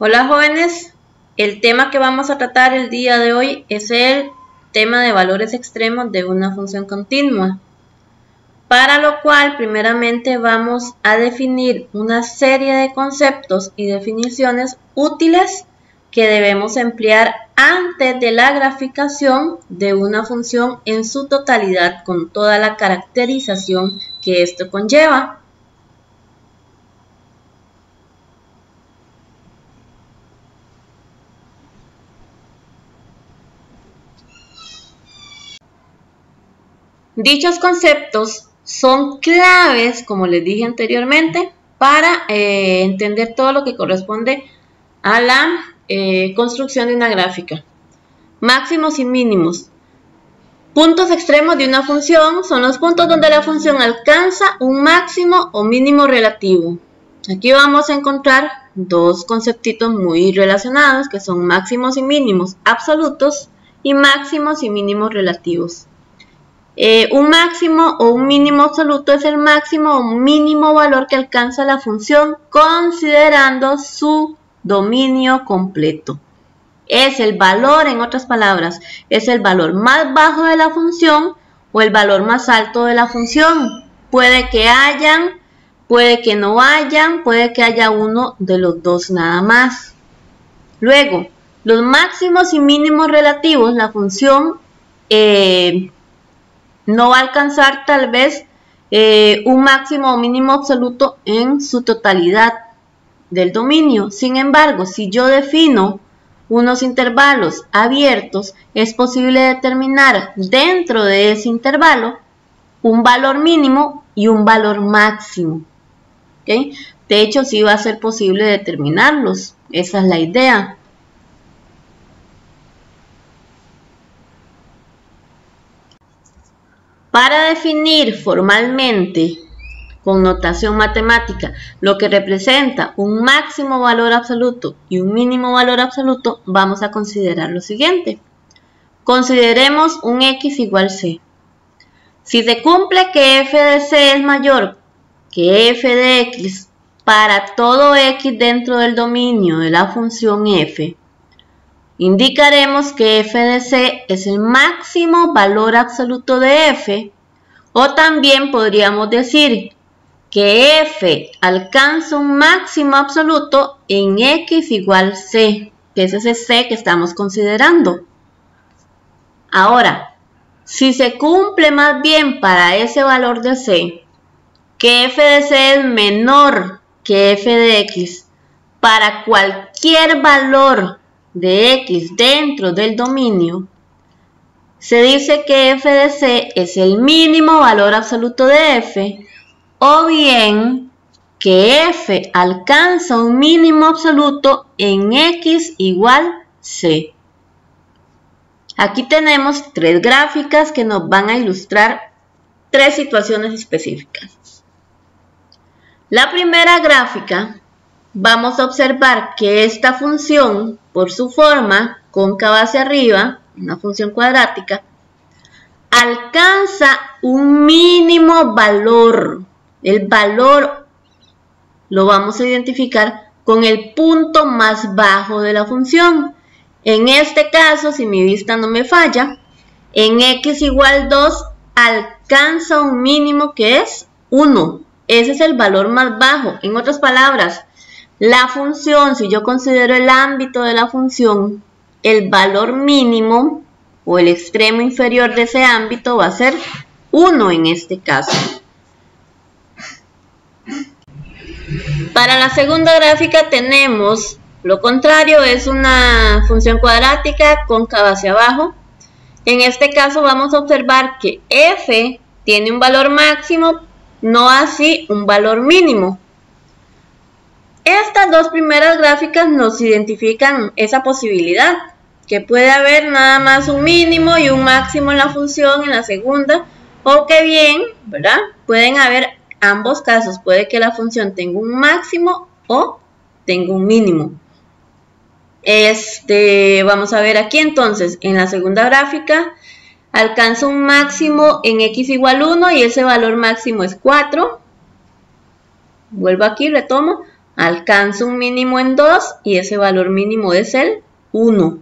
Hola jóvenes, el tema que vamos a tratar el día de hoy es el tema de valores extremos de una función continua, para lo cual primeramente vamos a definir una serie de conceptos y definiciones útiles que debemos emplear antes de la graficación de una función en su totalidad con toda la caracterización que esto conlleva. Dichos conceptos son claves, como les dije anteriormente, para entender todo lo que corresponde a la construcción de una gráfica. Máximos y mínimos. Puntos extremos de una función son los puntos donde la función alcanza un máximo o mínimo relativo. Aquí vamos a encontrar dos conceptitos muy relacionados, que son máximos y mínimos absolutos y máximos y mínimos relativos. Un máximo o un mínimo absoluto es el máximo o mínimo valor que alcanza la función considerando su dominio completo. Es el valor, en otras palabras, es el valor más bajo de la función o el valor más alto de la función. Puede que hayan, puede que no hayan, puede que haya uno de los dos nada más. Luego, los máximos y mínimos relativos, la función no va a alcanzar tal vez un máximo o mínimo absoluto en su totalidad del dominio. Sin embargo, si yo defino unos intervalos abiertos, es posible determinar dentro de ese intervalo un valor mínimo y un valor máximo. ¿Okay? De hecho, sí va a ser posible determinarlos. Esa es la idea. Para definir formalmente, con notación matemática, lo que representa un máximo valor absoluto y un mínimo valor absoluto, vamos a considerar lo siguiente. Consideremos un x igual c. Si se cumple que f de c es mayor que f de x para todo x dentro del dominio de la función f, indicaremos que f de c es el máximo valor absoluto de f, o también podríamos decir que f alcanza un máximo absoluto en x igual c, que es ese c que estamos considerando. Ahora, si se cumple más bien para ese valor de c, que f de c es menor que f de x para cualquier valor de x dentro del dominio, se dice que f de c es el mínimo valor absoluto de f, o bien que f alcanza un mínimo absoluto en x igual c. Aquí tenemos tres gráficas que nos van a ilustrar tres situaciones específicas. La primera gráfica, vamos a observar que esta función, por su forma cóncava hacia arriba, una función cuadrática, alcanza un mínimo valor. El valor lo vamos a identificar con el punto más bajo de la función. En este caso, si mi vista no me falla, en x igual 2 alcanza un mínimo que es 1. Ese es el valor más bajo. En otras palabras, la función, si yo considero el ámbito de la función, el valor mínimo o el extremo inferior de ese ámbito va a ser 1 en este caso. Para la segunda gráfica tenemos lo contrario, es una función cuadrática cóncava hacia abajo. En este caso vamos a observar que f tiene un valor máximo, no así un valor mínimo. Estas dos primeras gráficas nos identifican esa posibilidad, que puede haber nada más un mínimo y un máximo en la función en la segunda, o que bien, ¿verdad? Pueden haber ambos casos, puede que la función tenga un máximo o tenga un mínimo. Vamos a ver aquí entonces, en la segunda gráfica, alcanza un máximo en x igual 1 y ese valor máximo es 4. Vuelvo aquí, retomo. alcanza un mínimo en 2 y ese valor mínimo es el 1.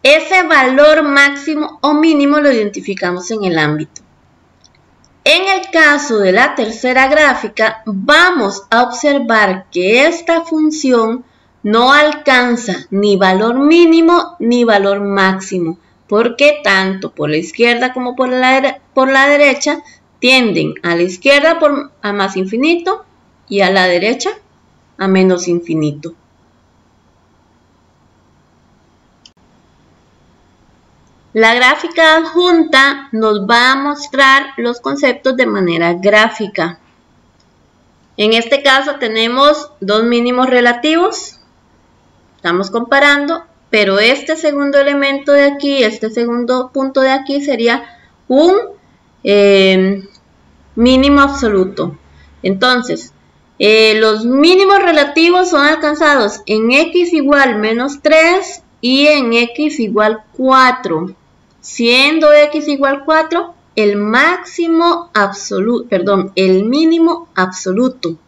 Ese valor máximo o mínimo lo identificamos en el ámbito. En el caso de la tercera gráfica, vamos a observar que esta función no alcanza ni valor mínimo ni valor máximo, porque tanto por la izquierda como por la derecha tienden a la izquierda a más infinito y a la derecha a menos infinito. La gráfica adjunta nos va a mostrar los conceptos de manera gráfica. En este caso tenemos dos mínimos relativos. Estamos comparando, pero este segundo elemento de aquí, este segundo punto de aquí sería un mínimo absoluto. Entonces, los mínimos relativos son alcanzados en x igual menos 3 y en x igual 4. Siendo x igual 4, el mínimo absoluto.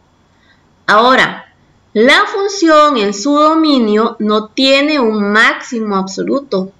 Ahora, la función en su dominio no tiene un máximo absoluto.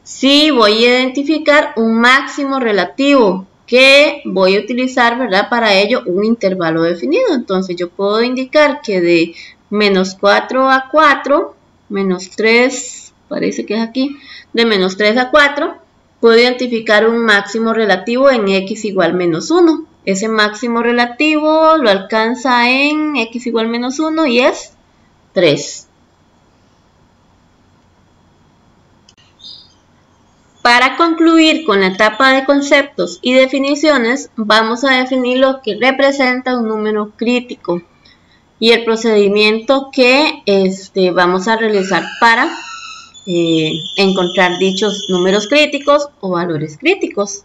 Sí voy a identificar un máximo relativo que voy a utilizar, ¿verdad? Para ello un intervalo definido. Entonces yo puedo indicar que de menos 4 a 4, menos 3, parece que es aquí, de menos 3 a 4, puedo identificar un máximo relativo en x igual menos 1. Ese máximo relativo lo alcanza en x igual menos 1 y es 3. Para concluir con la etapa de conceptos y definiciones, vamos a definir lo que representa un número crítico y el procedimiento que vamos a realizar para encontrar dichos números críticos o valores críticos.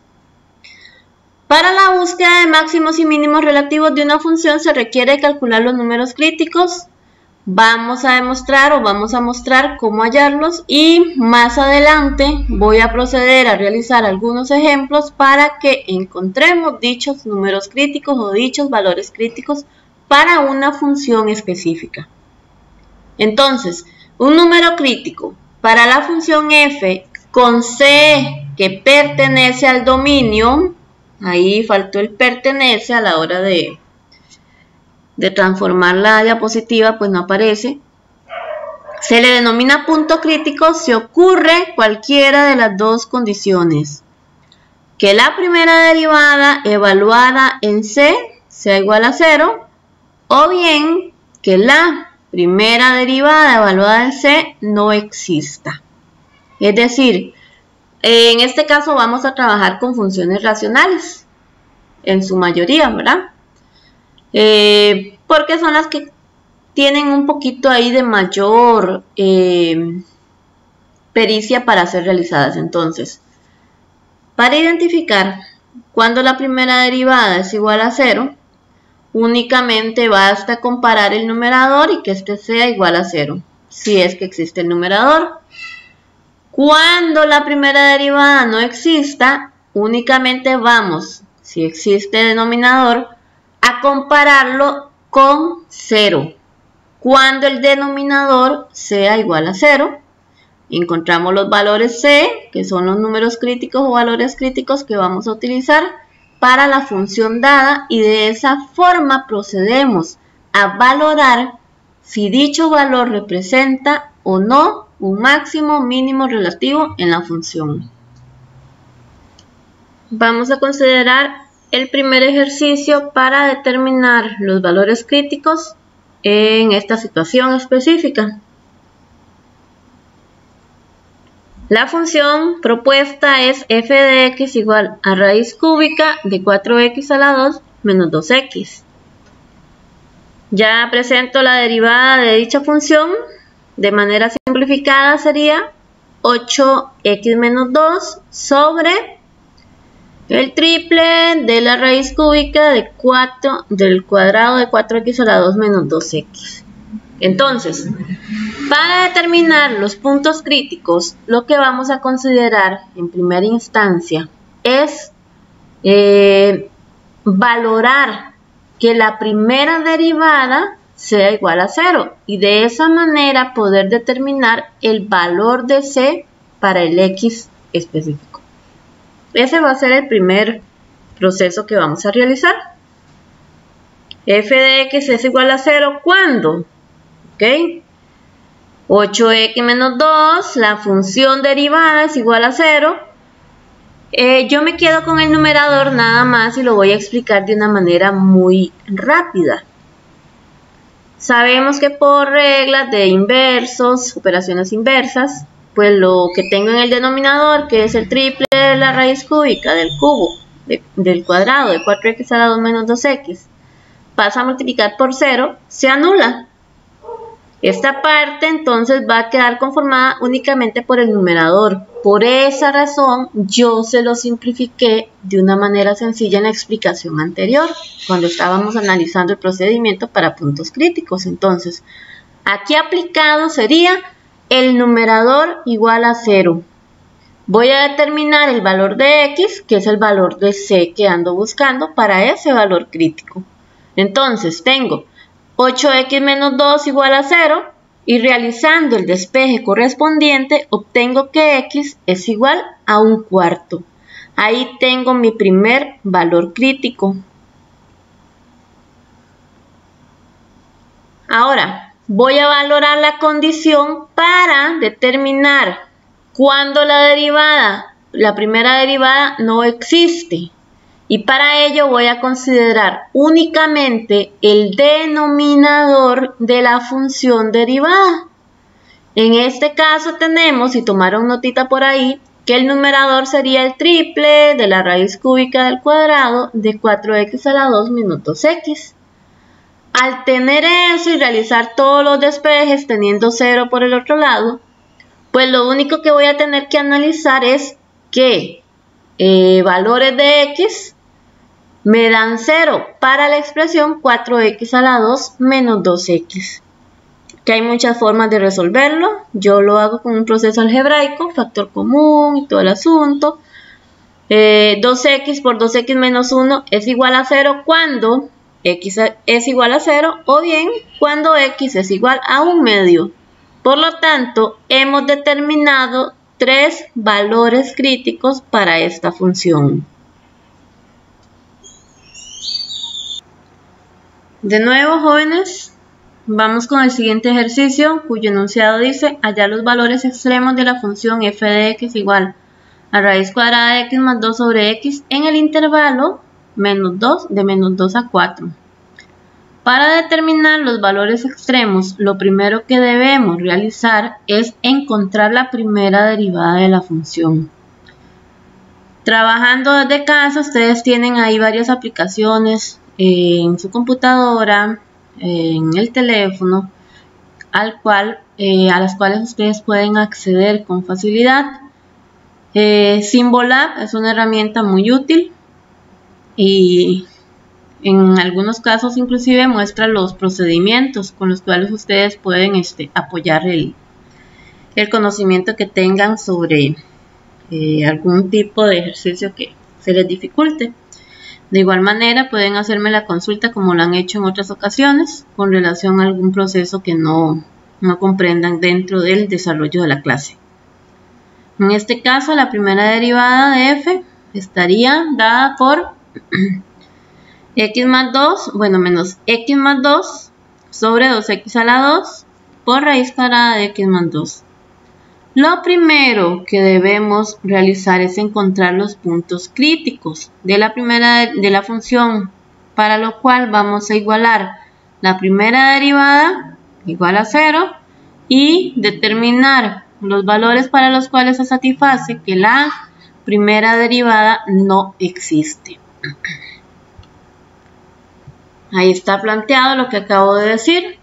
Para la búsqueda de máximos y mínimos relativos de una función se requiere calcular los números críticos. Vamos a mostrar cómo hallarlos y más adelante voy a proceder a realizar algunos ejemplos para que encontremos dichos números críticos o dichos valores críticos para una función específica. Entonces, un número crítico para la función f con c que pertenece al dominio, ahí faltó el pertenece a la hora de transformar la diapositiva, pues no aparece. Se le denomina punto crítico si ocurre cualquiera de las dos condiciones. Que la primera derivada evaluada en c sea igual a 0, o bien que la primera derivada evaluada en c no exista. Es decir, en este caso vamos a trabajar con funciones racionales, en su mayoría, ¿verdad? Porque son las que tienen un poquito ahí de mayor pericia para ser realizadas. Entonces, para identificar cuando la primera derivada es igual a 0, únicamente basta comparar el numerador y que este sea igual a 0, si es que existe el numerador. Cuando la primera derivada no exista, únicamente vamos, si existe denominador, a compararlo con 0. Cuando el denominador sea igual a 0, encontramos los valores c, que son los números críticos o valores críticos que vamos a utilizar para la función dada, y de esa forma procedemos a valorar si dicho valor representa o no un máximo mínimo relativo en la función. Vamos a considerar el primer ejercicio para determinar los valores críticos en esta situación específica. La función propuesta es f de x igual a raíz cúbica de 4x a la 2 menos 2x. Ya presento la derivada de dicha función. De manera simplificada sería 8x menos 2 sobre el triple de la raíz cúbica de 4 del cuadrado de 4x a la 2 menos 2x. Entonces, para determinar los puntos críticos, lo que vamos a considerar en primera instancia es valorar que la primera derivada sea igual a 0 y de esa manera poder determinar el valor de C para el X específico. Ese va a ser el primer proceso que vamos a realizar. F de X es igual a 0 ¿cuándo? ¿Ok? 8x menos 2, la función derivada es igual a 0. Yo me quedo con el numerador nada más y lo voy a explicar de una manera muy rápida. Sabemos que por reglas de inversos, operaciones inversas, pues lo que tengo en el denominador, que es el triple de la raíz cúbica del cubo, del cuadrado de 4x a la 2 menos 2x, pasa a multiplicar por 0, se anula. Esta parte entonces va a quedar conformada únicamente por el numerador. Por esa razón yo se lo simplifiqué de una manera sencilla en la explicación anterior, cuando estábamos analizando el procedimiento para puntos críticos. Entonces, aquí aplicado sería el numerador igual a 0. Voy a determinar el valor de X, que es el valor de C que ando buscando para ese valor crítico. Entonces, tengo 8x menos 2 igual a 0 y realizando el despeje correspondiente obtengo que X es igual a 1/4. Ahí tengo mi primer valor crítico. Ahora voy a valorar la condición para determinar cuándo la primera derivada no existe. Y para ello voy a considerar únicamente el denominador de la función derivada. En este caso tenemos, si tomaron notita por ahí, que el numerador sería el triple de la raíz cúbica del cuadrado de 4x a la 2 menos 2x. Al tener eso y realizar todos los despejes teniendo 0 por el otro lado, pues lo único que voy a tener que analizar es que valores de X me dan 0 para la expresión 4x a la 2 menos 2x. Que hay muchas formas de resolverlo. Yo lo hago con un proceso algebraico, factor común y todo el asunto. 2x por 2x menos 1 es igual a 0 cuando x es igual a 0 o bien cuando x es igual a 1/2. Por lo tanto, hemos determinado 3 valores críticos para esta función. De nuevo, jóvenes, vamos con el siguiente ejercicio, cuyo enunciado dice: hallar los valores extremos de la función f de x igual a raíz cuadrada de x más 2 sobre x en el intervalo de menos 2 a 4. Para determinar los valores extremos, lo primero que debemos realizar es encontrar la primera derivada de la función. Trabajando desde casa, ustedes tienen ahí varias aplicaciones en su computadora, en el teléfono, a las cuales ustedes pueden acceder con facilidad. Symbolab es una herramienta muy útil y en algunos casos inclusive muestra los procedimientos con los cuales ustedes pueden apoyar el conocimiento que tengan sobre algún tipo de ejercicio que se les dificulte. De igual manera pueden hacerme la consulta como lo han hecho en otras ocasiones con relación a algún proceso que no comprendan dentro del desarrollo de la clase. En este caso la primera derivada de f estaría dada por x más 2, menos x más 2 sobre 2x a la 2 por raíz cuadrada de x más 2. Lo primero que debemos realizar es encontrar los puntos críticos de la función, para lo cual vamos a igualar la primera derivada igual a 0 y determinar los valores para los cuales se satisface que la primera derivada no existe. Ahí está planteado lo que acabo de decir.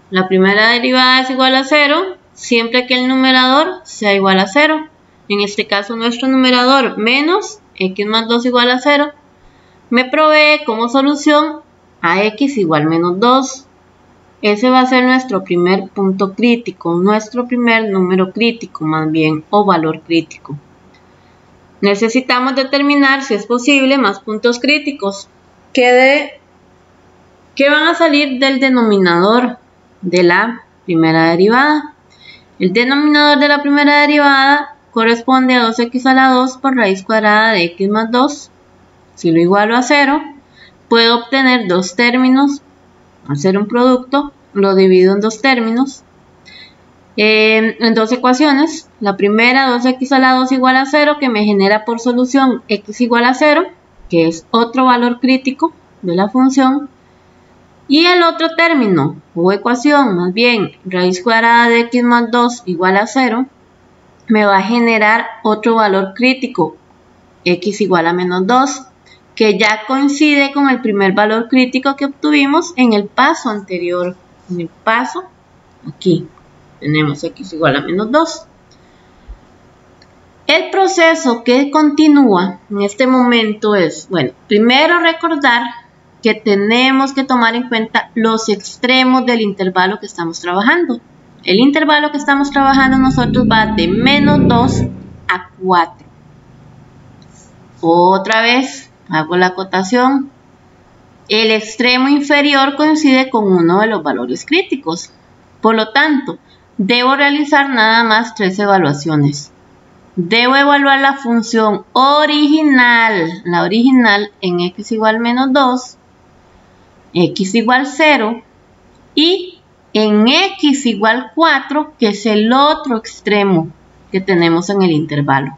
La primera derivada es igual a 0 siempre que el numerador sea igual a 0. En este caso nuestro numerador menos x más 2 igual a 0 me provee como solución a x igual menos 2. Ese va a ser nuestro primer punto crítico, nuestro primer número crítico más bien, o valor crítico. Necesitamos determinar, si es posible, más puntos críticos. Quede que van a salir del denominador de la primera derivada. El denominador de la primera derivada corresponde a 2x a la 2 por raíz cuadrada de x más 2. Si lo igualo a 0, puedo obtener dos términos. Hacer un producto, lo divido en dos términos, en dos ecuaciones. La primera, 2x a la 2 igual a 0, que me genera por solución x igual a 0, que es otro valor crítico de la función. Y el otro término, o ecuación, más bien, raíz cuadrada de x más 2 igual a 0, me va a generar otro valor crítico, x igual a menos 2, que ya coincide con el primer valor crítico que obtuvimos en el paso anterior. En el paso, aquí, tenemos x igual a menos 2. El proceso que continúa en este momento es, bueno, primero recordar que tenemos que tomar en cuenta los extremos del intervalo que estamos trabajando. El intervalo que estamos trabajando nosotros va de menos 2 a 4. Otra vez hago la acotación. El extremo inferior coincide con uno de los valores críticos. Por lo tanto, debo realizar nada más 3 evaluaciones. Debo evaluar la función original, la original en x igual menos 2, x igual 0 y en x igual 4, que es el otro extremo que tenemos en el intervalo.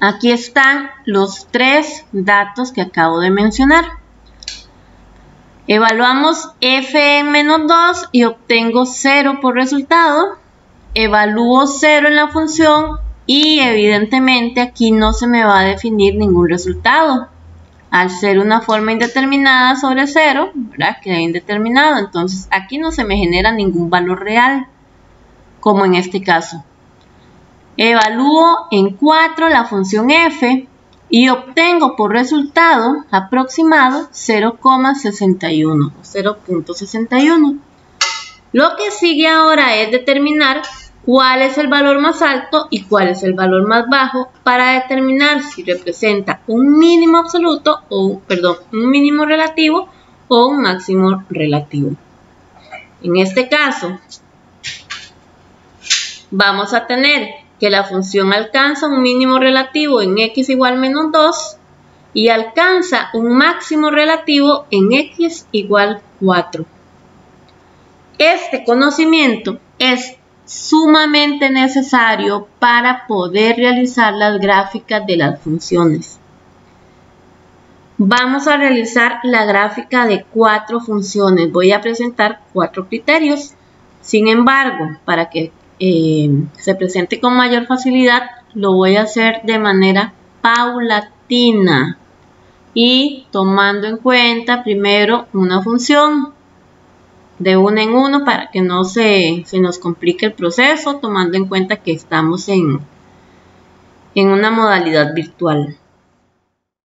Aquí están los 3 datos que acabo de mencionar. Evaluamos f en menos 2 y obtengo 0 por resultado. Evalúo 0 en la función y evidentemente aquí no se me va a definir ningún resultado. Al ser una forma indeterminada sobre 0, ¿verdad? Queda indeterminado. Entonces aquí no se me genera ningún valor real, como en este caso. Evalúo en 4 la función f y obtengo por resultado aproximado 0,61 o 0.61. Lo que sigue ahora es determinar cuál es el valor más alto y cuál es el valor más bajo para determinar si representa un mínimo absoluto o, un mínimo relativo o un máximo relativo. En este caso, vamos a tener que la función alcanza un mínimo relativo en x igual menos 2 y alcanza un máximo relativo en x igual 4. Este conocimiento es sumamente necesario para poder realizar las gráficas de las funciones. Vamos a realizar la gráfica de 4 funciones. Voy a presentar 4 criterios. Sin embargo, para que se presente con mayor facilidad, lo voy a hacer de manera paulatina y tomando en cuenta primero una función de uno en uno para que no se nos complique el proceso, tomando en cuenta que estamos en una modalidad virtual.